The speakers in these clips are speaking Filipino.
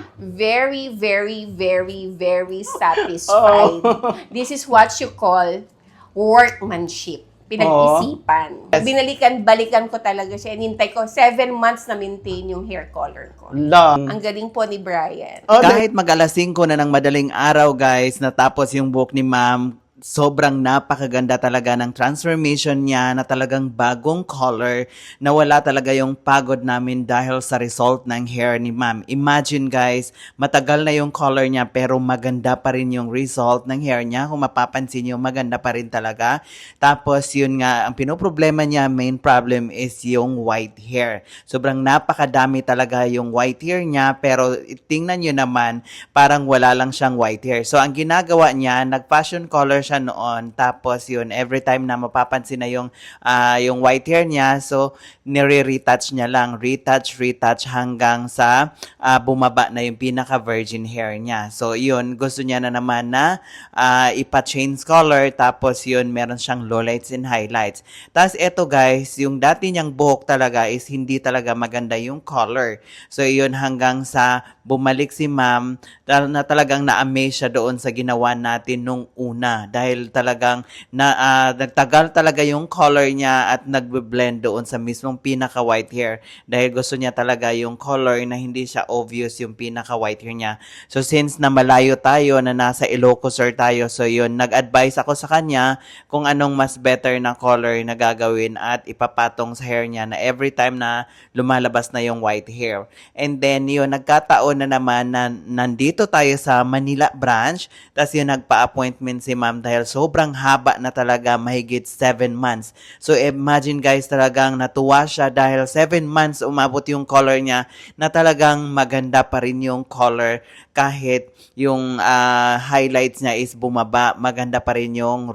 ma'am? Very, very, very, very satisfied. This is what you call workmanship. Pinag-isipan. Binalikan-balikan ko talaga siya. Inintay ko, 7 months na maintain yung hair color ko. Lang. Ang galing po ni Brian. Kahit mag-alas 5 na ng madaling araw guys, natapos yung buhok ni ma'am, sobrang napakaganda talaga ng transformation niya na talagang bagong color na wala talaga yung pagod namin dahil sa result ng hair ni ma'am. Imagine guys, matagal na yung color niya pero maganda pa rin yung result ng hair niya. Kung mapapansin nyo, maganda pa rin talaga. Tapos yun nga, ang pinoproblema niya, main problem is yung white hair. Sobrang napakadami talaga yung white hair niya pero tingnan nyo naman, parang wala lang siyang white hair. So ang ginagawa niya, nag-fashion color siya noon. Tapos yun, every time na mapapansin na yung white hair niya, so nire-retouch niya lang. Retouch hanggang sa bumaba na yung pinaka-virgin hair niya. So yun, gusto niya na naman na ipa-change color. Tapos yun, meron siyang lowlights and highlights. Tapos eto guys, yung dati niyang buhok talaga is hindi talaga maganda yung color. So yun, hanggang sa bumalik si ma'am, na talagang na-amaze siya doon sa ginawa natin nung una. Dahil talagang nagtagal talaga yung color niya at nagbe-blend doon sa mismong pinaka-white hair. Dahil gusto niya talaga yung color na hindi siya obvious yung pinaka-white hair niya. So since na malayo tayo, na nasa Ilocos Sur tayo, so yun, nag-advise ako sa kanya kung anong mas better na color na gagawin at ipapatong sa hair niya na every time na lumalabas na yung white hair. And then yun, nagkataon na naman na nandito tayo sa Manila branch. Tapos yun, nagpa-appointment si ma'am dahil sobrang haba na talaga, mahigit 7 months. So imagine guys, talagang natuwa siya dahil 7 months umabot yung color niya na talagang maganda pa rin yung color kahit yung highlights niya is bumaba, maganda pa rin yung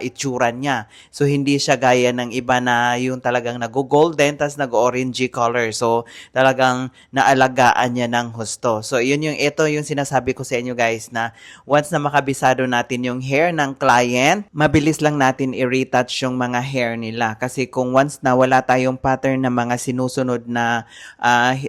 itsura niya. So hindi siya gaya ng iba na yung talagang nag-golden tas nag-orangey color. So talagang naalagaan niya ng husto. So ito yung sinasabi ko sa inyo guys, na once na makabisado natin yung hair ng client, mabilis lang natin i-retouch yung mga hair nila. Kasi kung once na wala tayong pattern na mga sinusunod na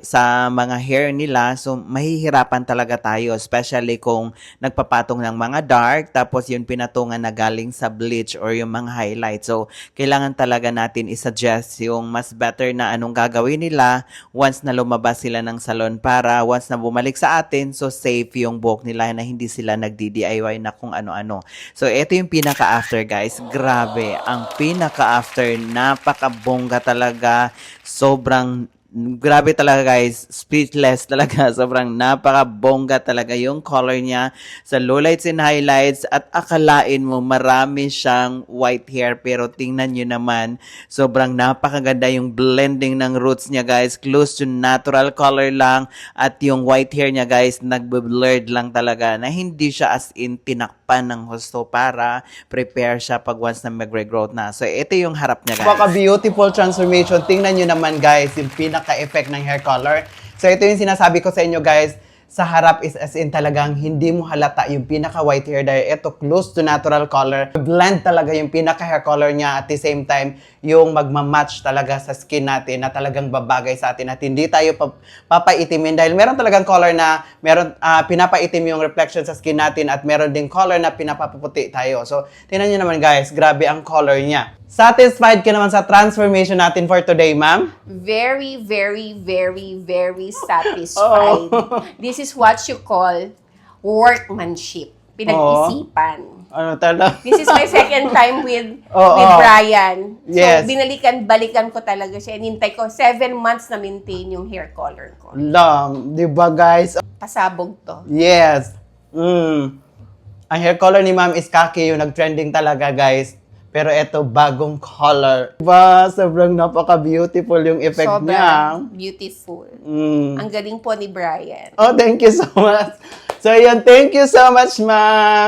sa mga hair nila, so mahihirapan talaga tayo. Especially kung nagpapatong ng mga dark, tapos yung pinatungan na galing sa bleach or yung mga highlight. So kailangan talaga natin i-suggest yung mas better na anong gagawin nila once na lumabas sila ng salon, para once na bumalik sa atin, so safe yung buhok nila na hindi sila nagdi-DIY na kung ano-ano. So, ito yung pinaka-after, guys. Grabe. Ang pinaka-after, napakabongga talaga. Sobrang grabe talaga guys, speechless talaga, sobrang napakabongga talaga yung color niya sa lowlights and highlights, at akalain mo marami siyang white hair pero tingnan nyo naman, sobrang napakaganda yung blending ng roots niya guys, close to natural color lang, at yung white hair niya guys, nagbe-blurred lang talaga, na hindi siya as in tinakpan ng husto para prepare siya pag once na mag-regrowth na. So ito yung harap niya guys. Napaka-beautiful transformation. Tingnan nyo naman guys, yung pinaka-effect ng hair color. So ito yung sinasabi ko sa inyo guys, sa harap is as in talagang hindi mo halata yung pinaka-white hair dahil ito close to natural color. Blend talaga yung pinaka-hair color niya, at the same time, yung magmamatch talaga sa skin natin na talagang babagay sa atin at hindi tayo papaitimin dahil meron talagang color na pinapaitim yung reflection sa skin natin, at meron ding color na pinapapuputi tayo. So, tingnan nyo naman guys, grabe ang color niya. Satisfied ka naman sa transformation natin for today, ma'am? Very, very, very, very satisfied. This is what you call workmanship. Pinag-isipan. Ano talaga? This is my second time with Brian. So, Yes. binalikan-balikan ko talaga siya. Inintay ko, 7 months na maintain yung hair color ko. Lang, di ba guys? Pasabog to. Yes. Ang hair color ni ma'am is khaki, yung nag-trending talaga guys. Pero eto, bagong color. Diba? Sobrang napaka-beautiful yung effect niya. Sobrang beautiful. Ang galing po ni Brian. Oh, thank you so much. So, yun, thank you so much, ma'am.